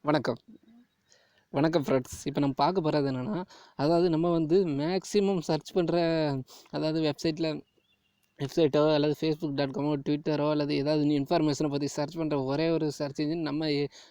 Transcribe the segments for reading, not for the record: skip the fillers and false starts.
வணக்கம். வணக்கம் ஃப்ரெண்ட்ஸ். இப்போ நம்ம பார்க்க போகிறது என்னென்னா, அதாவது நம்ம வந்து மேக்ஸிமம் சர்ச் பண்ணுற அதாவது வெப்சைட்டோ அல்லது Facebook.com ட்விட்டரோ அல்லது ஏதாவது இன்ஃபர்மேஷனை பற்றி சர்ச் பண்ணுற ஒரே ஒரு சர்ச் இன்ஜின்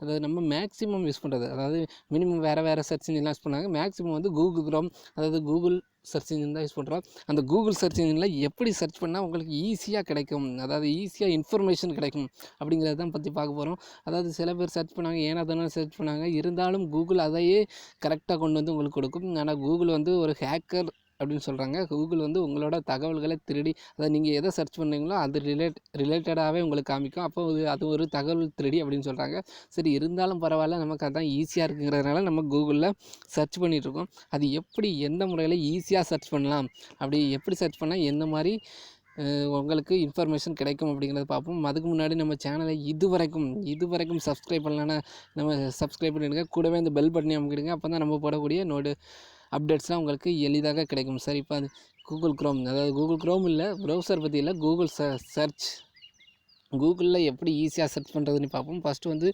அதாவது நம்ம மேக்ஸிமம் யூஸ் பண்ணுறது. அதாவது மினிமம் வேறு சர்ச் இன்ஜின்லாம் யூஸ் பண்ணாங்க. மேக்ஸிமம் வந்து கூகுள் க்ரோம் அதாவது கூகுள் சர்ச் இன்ஜின் தான் யூஸ் பண்ணுறோம். அந்த கூகுள் சர்ச் இன்ஜினில் எப்படி சர்ச் பண்ணால் உங்களுக்கு ஈஸியாக கிடைக்கும், அதாவது ஈஸியாக இன்ஃபர்மேஷன் கிடைக்கும் அப்படிங்கிறத தான் பற்றி பார்க்க போகிறோம். அதாவது சில பேர் சர்ச் பண்ணாங்க, ஏன்னா தானே சர்ச் பண்ணாங்க, இருந்தாலும் கூகுள் அதையே கரெக்டாக கொண்டு வந்து உங்களுக்கு கொடுக்கும். ஆனால் கூகுள் வந்து ஒரு ஹேக்கர் அப்படின்னு சொல்கிறாங்க. கூகுள் வந்து உங்களோட தகவல்களை திருடி, அதாவது நீங்கள் எதை சர்ச் பண்ணுறீங்களோ அது ரிலேட்டடாகவே உங்களுக்கு காமிக்கும். அப்போ அது ஒரு தகவல் திருடி அப்படின்னு சொல்கிறாங்க. சரி, இருந்தாலும் பரவாயில்ல, நமக்கு அதான் ஈஸியாக இருக்குங்கிறதுனால நம்ம கூகுளில் சர்ச் பண்ணிகிட்ருக்கோம். அது எப்படி எந்த முறையில் ஈஸியாக சர்ச் பண்ணலாம், அப்படி எப்படி சர்ச் பண்ணால் எந்த மாதிரி உங்களுக்கு இன்ஃபர்மேஷன் கிடைக்கும் அப்படிங்கிறத பார்ப்போம். அதுக்கு முன்னாடி நம்ம சேனலை இதுவரைக்கும் சப்ஸ்கிரைப் பண்ணலன்னா நம்ம சப்ஸ்கிரைப் பண்ணிவிடுங்க. கூடவே இந்த பெல் பட்டனை அமுக்கிடுங்க. அப்போ தான் நம்ம போடக்கூடிய அப்டேட்ஸ்லாம் உங்களுக்கு எளிதாக கிடைக்கும். சரி, இப்போ அது கூகுள் க்ரோம், அதாவது கூகுள் க்ரோம் இல்லை, ப்ரௌசர் பற்றி இல்லை, கூகுள் சர்ச். கூகுளில் எப்படி ஈஸியாக சர்ச் பண்ணுறதுன்னு பார்ப்போம். ஃபஸ்ட்டு வந்து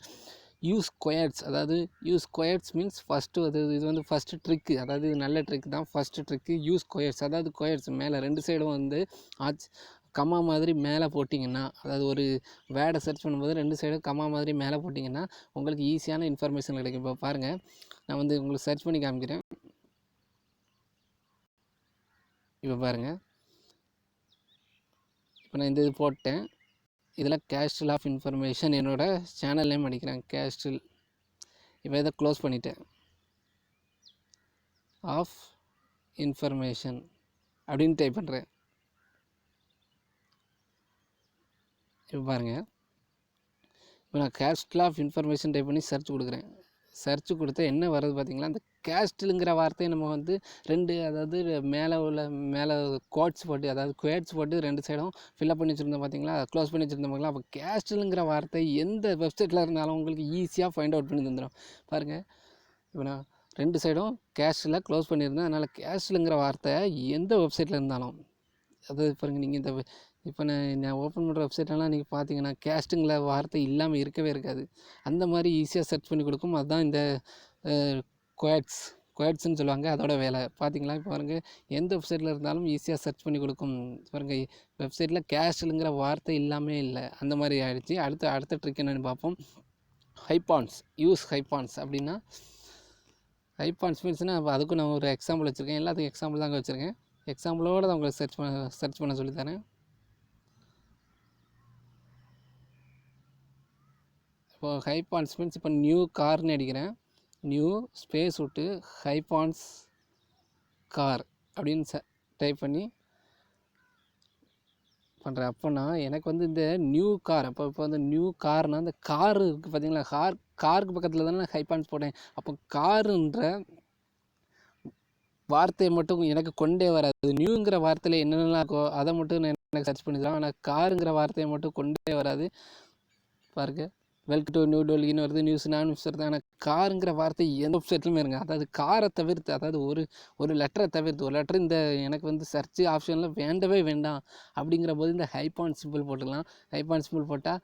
யூஸ் ஸ்கொயர்ட்ஸ், அதாவது யூஸ் ஸ்கொயர்ட்ஸ் மீன்ஸ் ஃபஸ்ட்டு இது வந்து ஃபஸ்ட்டு ட்ரிக்கு, அதாவது இது நல்ல ட்ரிக் தான். ஃபஸ்ட்டு ட்ரிக்கு யூஸ் ஸ்கொயர்ட்ஸ், அதாவது ஸ்கொயர்ட்ஸ் மேலே 2 சைடும் வந்து கம்மா மாதிரி மேலே போட்டிங்கன்னா, அதாவது ஒரு வேர்டை சர்ச் பண்ணும்போது 2 சைடும் கம்மா மாதிரி மேலே போட்டிங்கன்னா உங்களுக்கு ஈஸியான இன்ஃபர்மேஷன் கிடைக்கும். இப்போ பாருங்கள், நான் வந்து உங்களுக்கு சர்ச் பண்ணி காமிக்கிறேன். இப்போ பாருங்கள், இப்போ நான் இந்த இது போட்டேன். இதில் கேஸ்டில் ஆஃப் இன்ஃபர்மேஷன் என்னோடய சேனல் நேம் அடிக்கிறேன், கேஸ்டில். இப்போ இதை க்ளோஸ் பண்ணிட்டேன். ஆஃப் இன்ஃபர்மேஷன் அப்படின்னு டைப் பண்ணுறேன். இப்போ பாருங்கள், இப்போ நான் கேஸ்டில் ஆஃப் இன்ஃபர்மேஷன் டைப் பண்ணி சர்ச் கொடுக்குறேன். சர்ச் கொடுத்தா என்ன வருது பார்த்தீங்களா, அந்த கேஸ்டிலுங்கிற வார்த்தையை நம்ம வந்து அதாவது மேலே கோட்ஸ் போட்டு, அதாவது குவேட்ஸ் போட்டு 2 சைடும் ஃபில்அப் பண்ணி வச்சுருந்தோம் பார்த்தீங்களா, க்ளோஸ் பண்ணி வச்சுருந்தோம் பார்த்தீங்களா. அப்போ கேஸ்டிலுங்கிற வார்த்தை எந்த வெப்சைட்டில் இருந்தாலும் உங்களுக்கு ஈஸியாக ஃபைண்ட் அவுட் பண்ணி தந்துடும். பாருங்கள், இப்போ நான் 2 சைடும் கேஸ்டில் க்ளோஸ் பண்ணியிருந்தேன். அதனால் கேஸ்டிலுங்கிற வார்த்தை எந்த வெப்சைட்டில் இருந்தாலும், அதாவது பாருங்கள், நீங்கள் இப்போ நான் ஓப்பன் பண்ணுற வெப்சைட்லாம் நீங்கள் பார்த்தீங்கன்னா கேஸ்ட்டுங்கிற வார்த்தை இல்லாமல் இருக்கவே இருக்காது. அந்த மாதிரி ஈஸியாக சர்ச் பண்ணி கொடுக்கும். அதுதான் இந்த குவேட்ஸ்ன்னு சொல்லுவாங்க, அதோட வேலை. பார்த்தீங்களா, இப்போ பாருங்கள், எந்த வெப்சைட்டில் இருந்தாலும் ஈஸியாக சர்ச் பண்ணி கொடுக்கும். பாருங்கள், வெப்சைட்டில் கேஸ்ட்டுங்கிற வார்த்தை இல்லாமல் இல்லை, அந்த மாதிரி ஆகிடுச்சு. அடுத்த ட்ரிக் என்னென்னு பார்ப்போம். ஹைபான்ஸ், யூஸ் ஹைபான்ஸ் அப்படின்னா, ஹைபான்ஸ் மீன்ஸ்னால் அதுக்கும் நான் ஒரு எக்ஸாம்பிள் வச்சுருக்கேன். எல்லாத்துக்கும் எக்ஸாம்பிள் தாங்க வச்சுருக்கேன். எக்ஸாம்பிளோடு தான் உங்களுக்கு சர்ச் பண்ண சொல்லித்தரேன். இப்போ ஹைபான்ஸ் மீன்ஸ், இப்போ நியூ கார்னு அடிக்கிறேன். நியூ ஸ்பேஸ் விட்டு ஹைபான்ஸ் கார் அப்படின்னு டைப் பண்ணி பண்ணுறேன். அப்போனா எனக்கு வந்து இந்த நியூ கார், இப்போ வந்து நியூ கார்னால் அந்த காரு இருக்குது பார்த்தீங்களா, காருக்கு பக்கத்தில் தானே ஹைபான்ஸ் போட்டேன். அப்போ காருன்ற வார்த்தையை மட்டும் எனக்கு கொண்டே வராது. நியூங்கிற வார்த்தையில் என்னென்னலாம் இருக்கோ அதை மட்டும் நான் எனக்கு சர்ச் பண்ணிக்கலாம். ஆனால் காருங்கிற வார்த்தையை மட்டும் கொண்டே வராது. பாருங்கள், வெல்கம் டு நியூ டெல்லின்னு வருது, நியூஸ் நான் நியூஸ் வருது. ஆனால் காருங்கிற வார்த்தை எந்த வெப்சைட்லையுமே இருங்க. அதாவது காரை தவிர்த்து, அதாவது ஒரு லெட்டரை தவிர்த்து, ஒரு லெட்டர் இந்த எனக்கு வந்து சர்ச் ஆப்ஷனில் வேண்டவே வேண்டாம் அப்படிங்கிற போது இந்த ஹைபான் சிம்பிள் போட்டுக்கலாம். ஹைபான் சிம்பிள் போட்டால்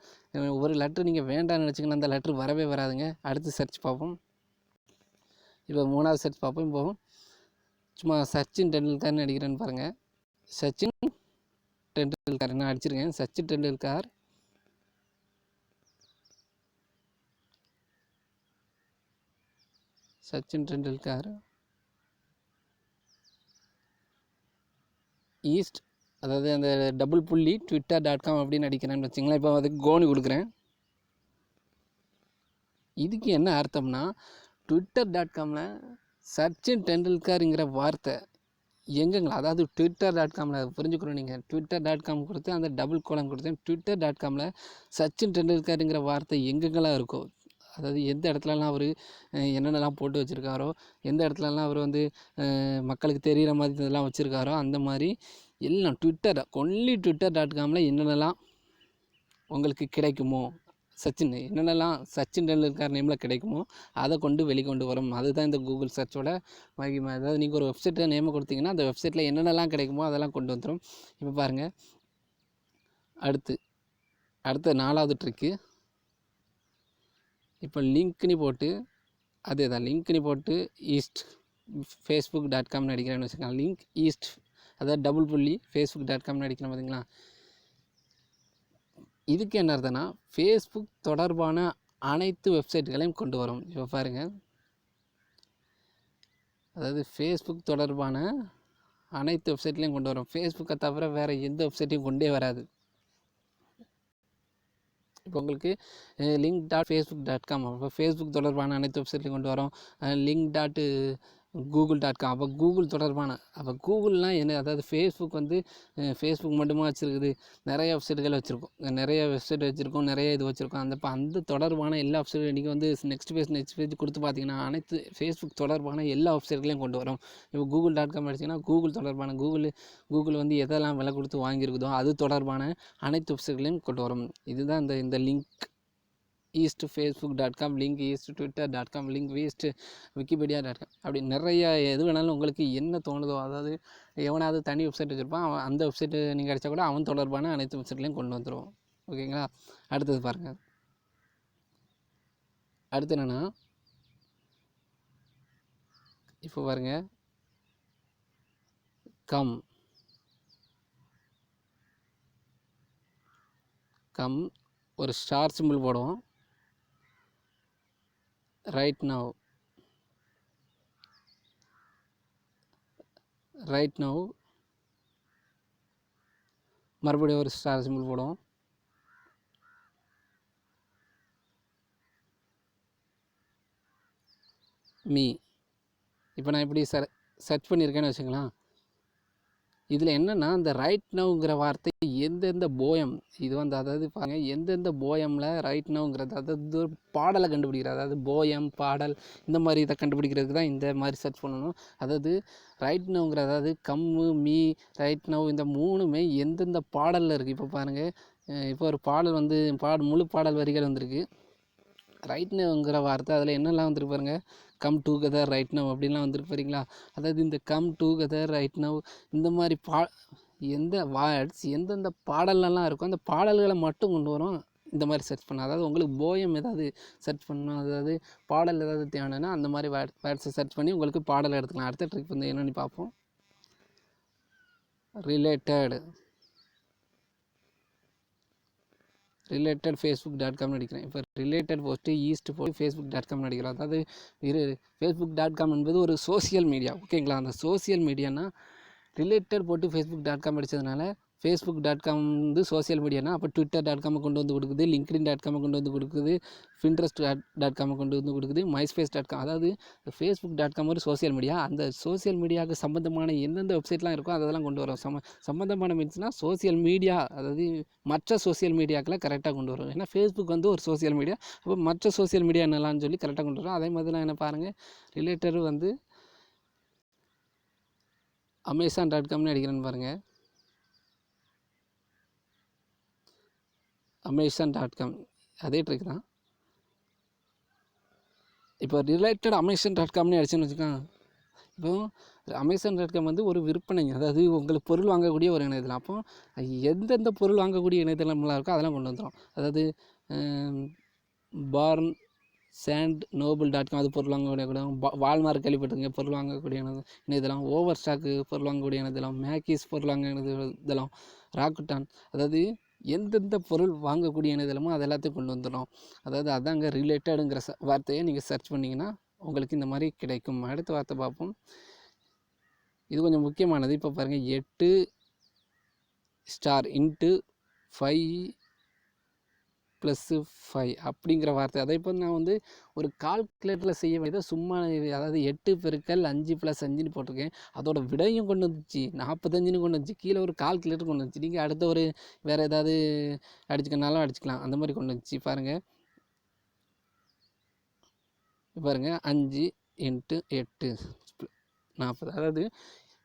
ஒரு லெட்ரு நீங்கள் வேண்டாம்னு நினச்சிங்கன்னா அந்த லெட்ரு வரவே வராதுங்க. அடுத்து சர்ச் பார்ப்போம். இப்போ 3வது சர்ச் பார்ப்போம். இப்போ சும்மா சச்சின் டெண்டுல்கர்னு அடிக்கிறேன்னு பாருங்கள். சச்சின் டெண்டுல்கர் நான் அடிச்சிருக்கேன். சச்சின் டெண்டுல்கர், சச்சின் டெண்டுல்கர் ஈஸ்ட், அதாவது அந்த _twitter.com அப்படின்னு அடிக்கிறேன்னு வச்சிங்களேன். இப்போ அதுக்கு கோனி கொடுக்குறேன். இதுக்கு என்ன அர்த்தம்னா, twitter.comல சச்சின் டெண்டுல்கருங்கிற வார்த்தை எங்கெங்களா, அதாவது twitter.comல புரிஞ்சுக்கணும். நீங்கள் twitter.com கொடுத்து அந்த :: கொடுத்தேன். twitter.comல சச்சின் டெண்டுல்கருங்கிற வார்த்தை எங்கெங்கெல்லாம் இருக்கோ, அதாவது எந்த இடத்துலலாம் அவர் என்னென்னலாம் போட்டு வச்சுருக்காரோ, எந்த இடத்துலலாம் அவர் வந்து மக்களுக்கு தெரிகிற மாதிரி இதெல்லாம் வச்சுருக்காரோ, அந்த மாதிரி எல்லாம் twitter.comல என்னென்னலாம் உங்களுக்கு கிடைக்குமோ, என்னென்னலாம் சச்சின் டெண்டுல்கர் நேமில் கிடைக்குமோ அதை வெளிக்கொண்டு வரும். அதுதான் இந்த கூகுள் சர்ச்சோட மகிமை. அதாவது நீங்கள் ஒரு வெப்சைட்டில் நேமை கொடுத்தீங்கன்னா அந்த வெப்சைட்டில் என்னென்னலாம் கிடைக்குமோ அதெல்லாம் கொண்டு வந்துடும். இப்போ பாருங்கள், அடுத்த 4வது ட்ரிக்கு, இப்போ லிங்க்னு போட்டு அதே தான் லிங்க்னு போட்டு ஈஸ்ட் facebook.comனு அடிக்கிறேன்னு வச்சுக்கலாம். லிங்க் ஈஸ்ட் அதாவது டபுள் புள்ளி facebook.comனு அடிக்கிறேன் பார்த்தீங்களா. இதுக்கு என்ன அர்த்தம்னா ஃபேஸ்புக் தொடர்பான அனைத்து வெப்சைட்டுகளையும் கொண்டு வரும். இப்போ பாருங்கள், அதாவது ஃபேஸ்புக் தொடர்பான அனைத்து வெப்சைட்லேயும் கொண்டு வரும். ஃபேஸ்புக்கை தவிர வேறு எந்த வெப்சைட்டையும் கொண்டே வராது. இப்போ உங்களுக்கு link.facebook.com அப்போ ஃபேஸ்புக் தொடர்பான அனைத்து வெப்சைட்லையும் கொண்டு வரோம். link.google.com அப்போ கூகுள் தொடர்பான அப்போ கூகுள்லாம் என்ன, அதாவது ஃபேஸ்புக் வந்து ஃபேஸ்புக் மட்டுமா வச்சுருக்குது, நிறைய வெப்சைட்டுகள் வச்சுருக்கோம், நிறைய வெப்சைட் வச்சுருக்கோம், நிறைய இது வச்சுருக்கோம். அந்த தொடர்பான எல்லா வெப்சைட்டும் நீங்கள் வந்து நெக்ஸ்ட் பேஜ் கொடுத்து பார்த்தீங்கன்னா அனைத்து ஃபேஸ்புக் தொடர்பான எல்லா வெப்சைட்களையும் கொண்டு வரும். இப்போ google.com அடிச்சிங்கன்னா கூகுள் தொடர்பான கூகுள் வந்து எதெல்லாம் விலை கொடுத்து வாங்கியிருக்குதோ அது தொடர்பான அனைத்து வெப்சைட்களையும் கொண்டு வரும். இதுதான் இந்த link is facebook.com, link is twitter.com, link is wikipedia.com அப்படி நிறைய எது வேணாலும் உங்களுக்கு என்ன தோணுதோ, அதாவது எவனாவது தனி வெப்சைட் வச்சுருப்பான், அவன் அந்த வெப்சைட்டு நீங்கள் அடித்தா கூட அவன் தொடர்பான அனைத்து வெப்சைட்லையும் கொண்டு வந்துடுவோம். ஓகேங்களா. அடுத்தது பாருங்கள். அடுத்து என்னென்னா, இப்போ பாருங்கள், கம் ஒரு ஸ்டார் சிம்பிள் போடுவோம். ரைட் நவ் மறுபடியும் ஒரு ஸ்டார் சிம்பிள் போடுவோம். மீ இப்போ நான் இப்படி சர்ச் பண்ணியிருக்கேன்னு வச்சுக்கலாம். இதில் என்னென்னா, இந்த ரைட் நவுங்கிற வார்த்தை எந்தெந்த போயம் இது வந்து, அதாவது பாருங்கள், எந்தெந்த போயமில் ரைட் நவுங்கிறது, அதாவது பாடலை கண்டுபிடிக்கிறது, அதாவது போயம் பாடல் இந்த மாதிரி இதை கண்டுபிடிக்கிறதுக்கு தான் இந்த மாதிரி சர்ச் பண்ணணும். அதாவது ரைட் நவுங்கிற, அதாவது கம்மு மீ ரைட் நவ் இந்த மூணுமே எந்தெந்த பாடலில் இருக்குது. இப்போ பாருங்கள், இப்போ ஒரு பாடல் வந்து முழு பாடல் வரிகள் வந்திருக்கு. ரைட் நவுங்கிற வார்த்தை அதில் என்னெல்லாம் வந்துருக்கு பாருங்கள், கம் டுகெதர் ரைட் நவ் அப்படின்லாம் வந்துருக்கு பாருங்களா. அதாவது இந்த கம் டுகெதர் ரைட் நவ் இந்த மாதிரி எந்த வேர்ட்ஸ் எந்தெந்த பாடலெல்லாம் இருக்கோ அந்த பாடல்களை மட்டும் கொண்டு வரும் இந்த மாதிரி சர்ச் பண்ண. அதாவது உங்களுக்கு போயம் ஏதாவது சர்ச் பண்ணணும், அதாவது பாடல் ஏதாவது தேவைன்னா அந்த மாதிரி வேர்ட்ஸை சர்ச் பண்ணி உங்களுக்கு பாடல் எடுத்துக்கலாம். அடுத்த ட்ரிக் வந்து என்னென்னு பார்ப்போம். ரிலேட்டட் facebook.com அடிக்கிறேன். இப்போ ரிலேட்டட் போஸ்ட்டு ஈஸ்ட் போட்டு facebook.com அடிக்கிறோம். அதாவது facebook.com என்பது ஒரு சோசியல் மீடியா. ஓகேங்களா. அந்த சோசியல் மீடியானா ரிலேட்டட் போட்டு facebook.com அடித்ததுனால facebook.com வந்து சோசியல் மீடியானா, அப்போ twitter.com கொண்டு வந்து கொடுக்குது, linkedin.com கொண்டு வந்து கொடுக்குது, pinterest.com கொண்டு வந்து கொடுக்குது, myspace.com. அதாவது facebook.com ஒரு சோசியல் மீடியா. அந்த சோசியல் மீடியாவுக்கு சம்மந்தமான எந்தெந்த வெப்சைட்லாம் இருக்கோ அதெல்லாம் கொண்டு வரும். சம்மந்தமான மீன்ஸ்னால் சோசியல் மீடியா, அதாவது மற்ற சோசியல் மீடியாக்களை கரெக்டாக கொண்டு வரும். ஏன்னா ஃபேஸ்புக் வந்து ஒரு சோசியல் மீடியா, அப்போ மற்ற சோசியல் மீடியா என்னலான்னு சொல்லி கரெக்டாக கொண்டு வரும். அதே மாதிரி என்ன பாருங்கள், ரிலேட்டடு வந்து amazon.comனு அடிக்கிறேன்னு பாருங்கள். amazon.com அதே ட்ரிக் தான். இப்போ ரிலேட்டட் amazon.comனு அடிச்சுன்னு வச்சுக்கோங்க. இப்போ amazon.com வந்து ஒரு விற்பனை, அதாவது உங்களுக்கு பொருள் வாங்கக்கூடிய ஒரு இணையதளம். அப்போ எந்தெந்த பொருள் வாங்கக்கூடிய இணையதளம்லாம் இருக்கோ அதெல்லாம் கொண்டு வந்துடும். அதாவது பார்ன் சாண்ட் நோபல்.com அது பொருள் வாங்கக்கூடிய இடம், வால்மார்க் கேள்விப்பட்டிருங்க பொருள் வாங்கக்கூடிய இணையதளம், ஓவர் ஸ்டாக்கு பொருள் வாங்கக்கூடிய இணையதளம், மேக்கிஸ் பொருள் வாங்க இணையதளம், ராக்குட்டான், அதாவது எந்தெந்த பொருள் வாங்கக்கூடிய இணையதளமோ அது எல்லாத்தையும் கொண்டு வந்துடும். அதாவது அதாங்க ரிலேட்டடுங்கிற வார்த்தையை நீங்கள் சர்ச் பண்ணிங்கன்னா உங்களுக்கு இந்த மாதிரி கிடைக்கும். அடுத்த வார்த்தை பார்ப்போம். இது கொஞ்சம் முக்கியமானது. இப்போ பாருங்கள், 8 ஸ்டார் இன்ட்டு 5+5 அப்படிங்கிற வார்த்தை. அதை இப்போ நான் வந்து ஒரு கால்குலேட்டரில் செய்ய வேண்டியதை சும்மா, அதாவது 8 பெருக்கல் 5+5ன்னு போட்டிருக்கேன். அதோட விடையும் கொண்டு வந்துச்சு 45ன்னு கொண்டு வந்துச்சு. கீழே ஒரு கால்குலேட்டர் கொண்டு வந்துச்சு. நீங்கள் அடுத்த ஒரு வேறு ஏதாவது அடிச்சுக்கனாலும் அடிச்சுக்கலாம், அந்த மாதிரி கொண்டு வந்துச்சு. பாருங்கள் 5 × 8 40. அதாவது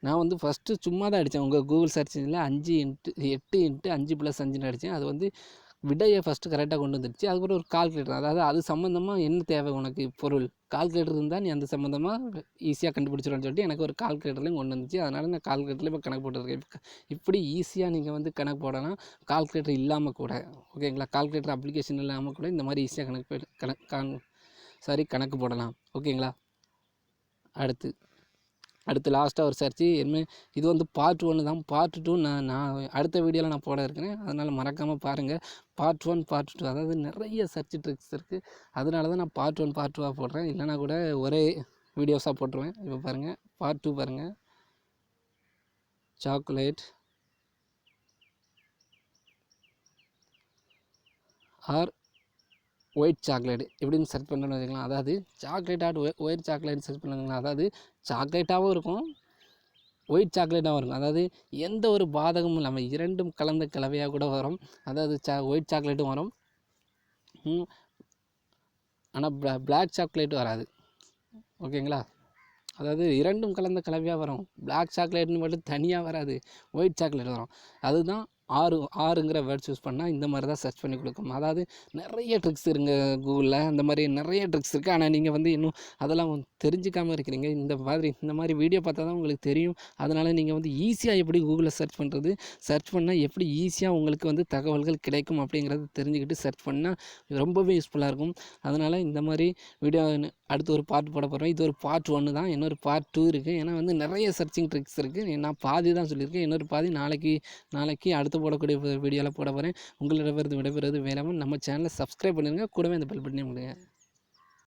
நான் வந்து ஃபஸ்ட்டு சும்மா தான் அடித்தேன். உங்கள் கூகுள் சர்ச் இன்ஜினில் 8 × 5+5ன்னு அடித்தேன். அது வந்து விடையை ஃபஸ்ட்டு கரெக்டாக கொண்டு வந்துடுச்சு. அதுக்கப்புறம் ஒரு கால்குலேட்டர், அதாவது அது சம்மந்தமாக என்ன தேவை உனக்கு பொருள், கால்குலேட்டர் இருந்தால் நீ அந்த சம்மந்தமாக ஈஸியாக கண்டுபிடிச்சிடும்னு சொல்லிட்டு எனக்கு ஒரு கால்குலேட்டர்லையும் கொண்டு வந்துச்சு. அதனால் நான் கால்குலேட்டரில் இப்போ கணக்கு போட்டுருக்கேன். இப்படி ஈஸியாக நீங்கள் வந்து கணக்கு போடலாம், கால்குலேட்டர் இல்லாமல் கூட. ஓகேங்களா, கால்குலேட்டர் அப்ளிகேஷன் இல்லாமல் கூட இந்த மாதிரி ஈஸியாக கணக்கு போடலாம். ஓகேங்களா. அடுத்து லாஸ்ட்டாக ஒரு சர்ச்சு இது வந்து பார்ட் 1 தான். பார்ட் 2 நான் அடுத்த வீடியோவில் நான் போட இருக்கிறேன். அதனால் மறக்காமல் பாருங்கள். பார்ட் 1 பார்ட் 2 அதாவது நிறைய சர்ச் ட்ரிக்ஸ் இருக்குது. அதனால தான் நான் பார்ட் 1 பார்ட் 2 போடுறேன். இல்லைனா கூட ஒரே வீடியோஸாக போட்டுருவேன். இப்போ பாருங்கள், பார்ட் 2 பாருங்கள். சாக்லேட் ஆர் ஒயிட் சாக்லேட் எப்படின்னு சர்ச் பண்ணணும்னு வச்சுக்கலாம். அதாவது chocolate add white chocolate search பண்ணுங்களா. அதாவது சாக்லேட்டாகவும் இருக்கும், ஒயிட் சாக்லேட்டாகவும் இருக்கும். அதாவது எந்த ஒரு பாதகமும் இல்லாமல் இரண்டும் கலந்த கலவையாக கூட வரும். அதாவது ஒயிட் சாக்லேட்டும் வரும், ஆனால் பிளாக் சாக்லேட்டும் வராது. ஓகேங்களா. அதாவது இரண்டும் கலந்த கலவையாக வரும். பிளாக் சாக்லேட்னு மட்டும் தனியாக வராது, ஒயிட் சாக்லேட் வரும். அதுதான் ஆறுங்கிற வேர்ட்ஸ் யூஸ் பண்ணால் இந்த மாதிரி தான் சர்ச் பண்ணி கொடுக்கும். அதாவது நிறைய ட்ரிக்ஸ் இருங்க கூகுளில், அந்த மாதிரி நிறைய ட்ரிக்ஸ் இருக்குது. ஆனால் நீங்கள் வந்து இன்னும் அதெல்லாம் தெரிஞ்சிக்காமல் இருக்கிறீங்க. இந்த மாதிரி வீடியோ பார்த்தா தான் உங்களுக்கு தெரியும். அதனால் நீங்கள் வந்து ஈஸியாக எப்படி கூகுளில் சர்ச் பண்ணுறது, சர்ச் பண்ணால் எப்படி ஈஸியாக உங்களுக்கு வந்து தகவல்கள் கிடைக்கும் அப்படிங்கிறத தெரிஞ்சுக்கிட்டு சர்ச் பண்ணால் ரொம்பவே யூஸ்ஃபுல்லாக இருக்கும். அதனால் இந்த மாதிரி வீடியோ அடுத்து ஒரு பார்ட் போட போகிறோம். இது ஒரு பார்ட் 1 தான். இன்னொரு பார்ட் 2 இருக்குது. ஏன்னா வந்து நிறைய சர்ச்சிங் ட்ரிக்ஸ் இருக்குது. நான் பாதி தான் சொல்லியிருக்கேன். இன்னொரு பாதி நாளைக்கு அடுத்து போடக்கூடிய வீடியோவில் போட போகிறேன். உங்களிடமிருந்து விடைபெறுவது வேளாமல். நம்ம சேனலை சப்ஸ்கிரைப் பண்ணிடுங்க, கூடவே அந்த பெல் பட்டனையும் கொடுங்க.